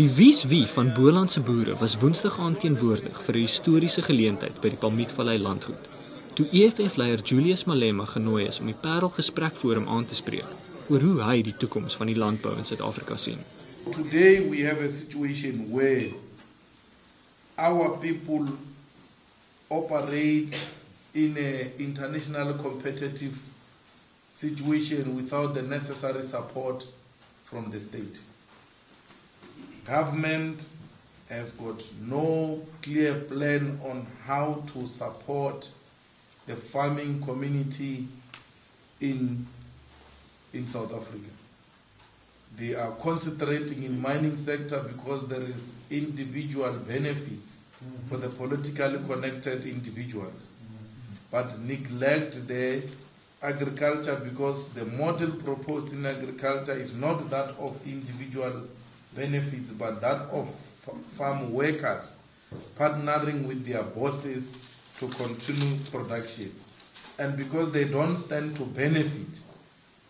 Die wie van Boerlandse boere was Woensdag aand teenwoordig vir 'n historiese geleentheid by die Palmietvallei landgoed, toe EFF-leier Julius Malema genooi is om die Parel Gesprekforum aan te spreek oor hoe hy die toekoms van die landbou in Suid-Afrika sien. Today we have a situation where our people operate in an international competitive situation without the necessary support from the state. Government has got no clear plan on how to support the farming community in South Africa. They are concentrating in mining sector because there is individual benefits for the politically connected individuals, but neglect the agriculture because the model proposed in agriculture is not that of individual benefits, but that of farm workers partnering with their bosses to continue production. And because they don't stand to benefit,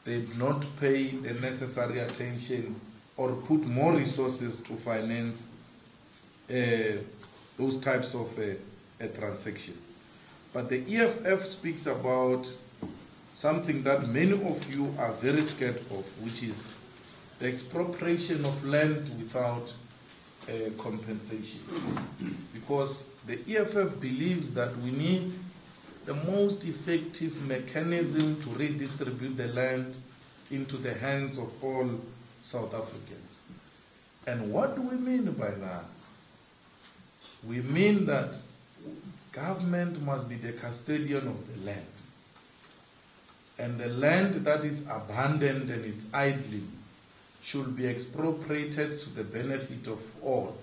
they do not pay the necessary attention or put more resources to finance those types of a transaction. But the EFF speaks about something that many of you are very scared of, which is the expropriation of land without compensation. Because the EFF believes that we need the most effective mechanism to redistribute the land into the hands of all South Africans. And what do we mean by that? We mean that government must be the custodian of the land. And the land that is abandoned and is idling should be expropriated to the benefit of all.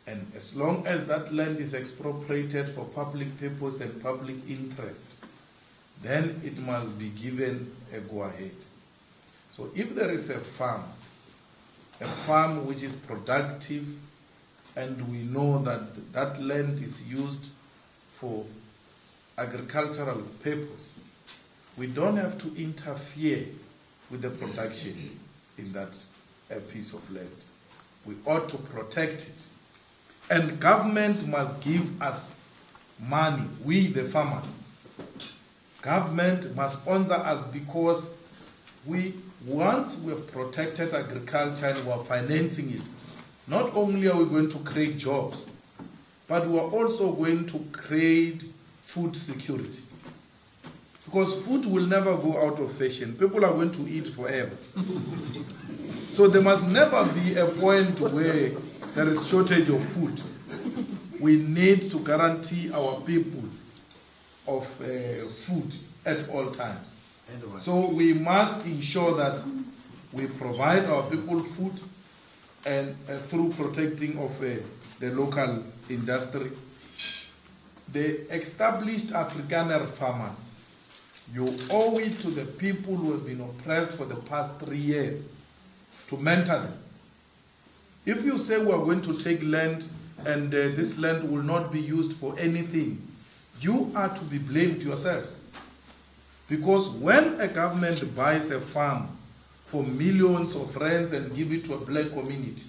And as long as that land is expropriated for public purpose and public interest, then it must be given a go-ahead. So if there is a farm which is productive, and we know that that land is used for agricultural purpose, we don't have to interfere with the production in that piece of land. We ought to protect it. And government must give us money, we the farmers. Government must sponsor us because once we have protected agriculture and we are financing it, not only are we going to create jobs, but we are also going to create food security. Because food will never go out of fashion. People are going to eat forever. So there must never be a point where there is shortage of food. We need to guarantee our people of food at all times. So we must ensure that we provide our people food and through protecting of the local industry. The established Afrikaner farmers, you owe it to the people who have been oppressed for the past 3 years to mentor them. If you say we are going to take land and this land will not be used for anything, you are to be blamed yourselves. Because when a government buys a farm for millions of rands and give it to a black community,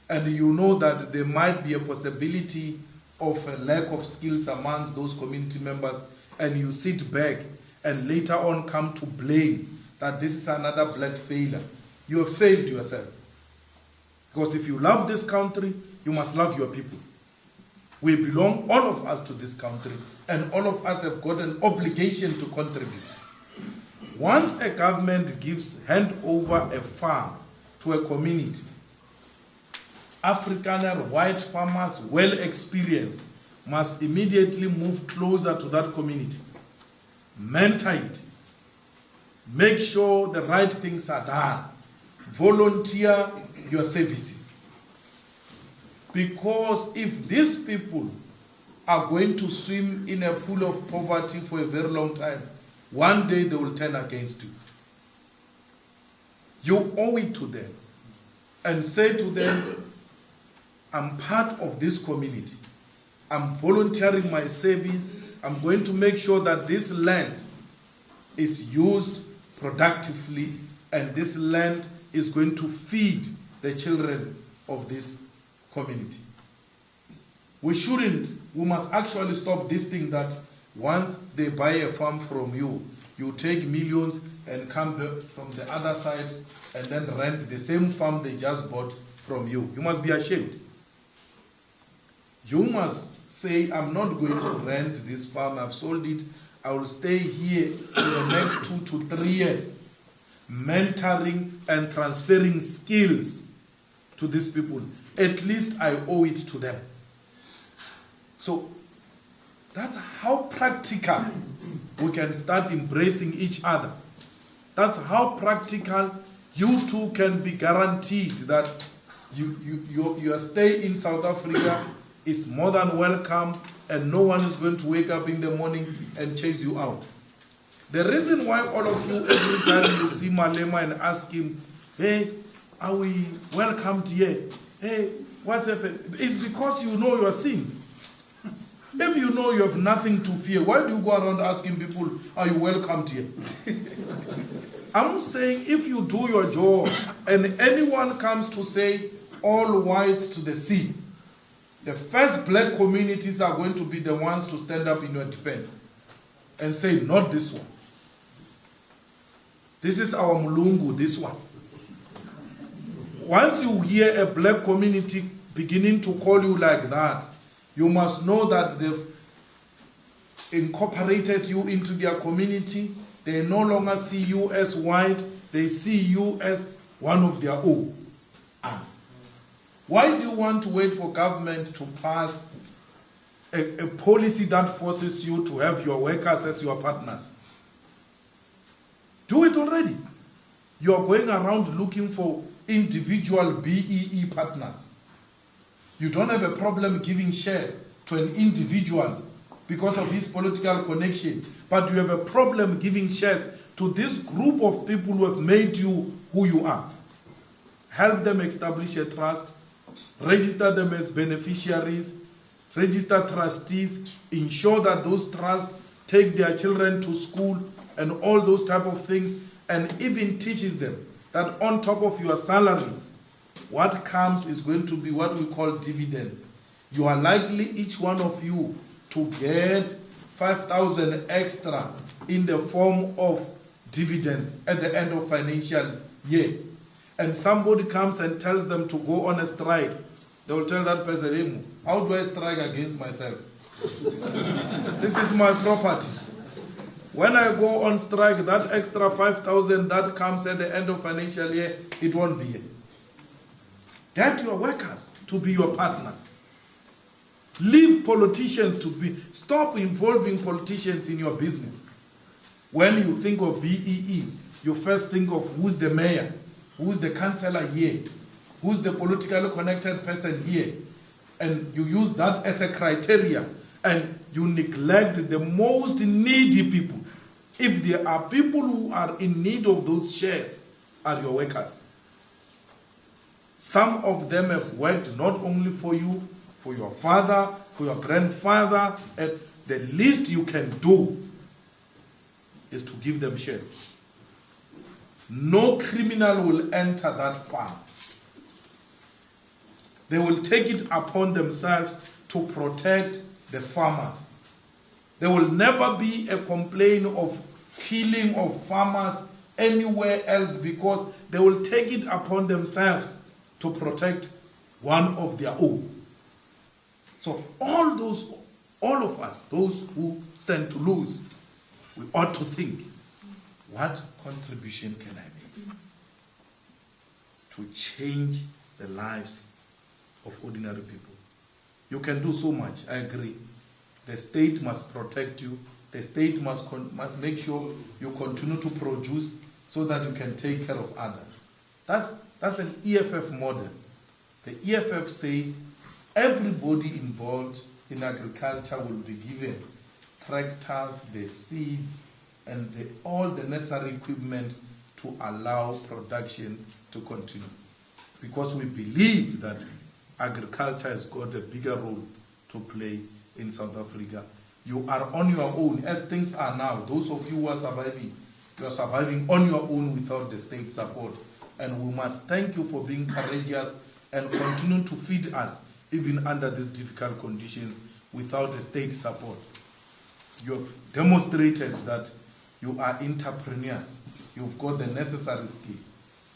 and you know that there might be a possibility of a lack of skills amongst those community members, and you sit back and later on come to blame that this is another black failure, you have failed yourself. Because if you love this country, you must love your people. We belong, all of us, to this country, and all of us have got an obligation to contribute. Once a government hand over a farm to a community, Afrikaner white farmers, well experienced, must immediately move closer to that community, mentor it, make sure the right things are done, volunteer your services. Because if these people are going to swim in a pool of poverty for a very long time, one day they will turn against you. You owe it to them and say to them, I'm part of this community. I'm volunteering my service. I'm going to make sure that this land is used productively and this land is going to feed the children of this community. We must actually stop this thing that once they buy a farm from you, you take millions and come from the other side and then rent the same farm they just bought from you. You must be ashamed. You must say, I'm not going to rent this farm, I've sold it, I will stay here for the next 2 to 3 years, mentoring and transferring skills to these people. At least I owe it to them. So that's how practical we can start embracing each other. That's how practical you too can be guaranteed that your stay in South Africa is more than welcome and no one is going to wake up in the morning and chase you out. The reason why all of you, every time you see Malema and ask him, hey, are we welcomed here? Hey, what's happened? It's because you know your sins. If you know you have nothing to fear, why do you go around asking people, are you welcomed here? I'm saying if you do your job and anyone comes to say all whites to the sea, the first black communities are going to be the ones to stand up in your defense and say, not this one. This is our Mulungu, this one. Once you hear a black community beginning to call you like that, you must know that they've incorporated you into their community. They no longer see you as white, they see you as one of their own. Why do you want to wait for government to pass a policy that forces you to have your workers as your partners? Do it already. You are going around looking for individual BEE partners. You don't have a problem giving shares to an individual because of his political connection, but you have a problem giving shares to this group of people who have made you who you are. Help them establish a trust, register them as beneficiaries, register trustees, ensure that those trusts take their children to school and all those type of things, and even teaches them that on top of your salaries, what comes is going to be what we call dividends. You are likely, each one of you, to get 5,000 extra in the form of dividends at the end of financial year. And somebody comes and tells them to go on a strike. They will tell that person, hey, how do I strike against myself? This is my property. When I go on strike, that extra 5,000 that comes at the end of financial year, it won't be here. Get your workers to be your partners. Leave politicians to be. Stop involving politicians in your business. When you think of BEE, you first think of who's the mayor, who's the councillor here, who's the politically connected person here. And you use that as a criteria, and you neglect the most needy people. If there are people who are in need of those shares, are your workers. Some of them have worked not only for you, for your father, for your grandfather, and the least you can do is to give them shares. No criminal will enter that farm. They will take it upon themselves to protect the farmers. There will never be a complaint of killing of farmers anywhere else because they will take it upon themselves to protect one of their own. So all of us, those who stand to lose, we ought to think, what contribution can I make to change the lives of ordinary people? You can do so much, I agree. The state must protect you. The state must make sure you continue to produce so that you can take care of others. That's an EFF model. The EFF says everybody involved in agriculture will be given tractors, the seeds, and all the necessary equipment to allow production to continue. Because we believe that agriculture has got a bigger role to play in South Africa. You are on your own. As things are now, those of you who are surviving, you are surviving on your own without the state support. And we must thank you for being courageous and continue to feed us even under these difficult conditions without a state support. You have demonstrated that you are entrepreneurs. You've got the necessary skill.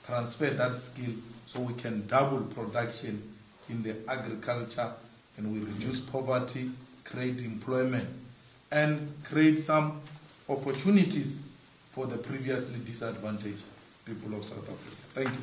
Transfer that skill so we can double production in the agriculture and we reduce poverty, create employment, and create some opportunities for the previously disadvantaged people of South Africa. Thank you.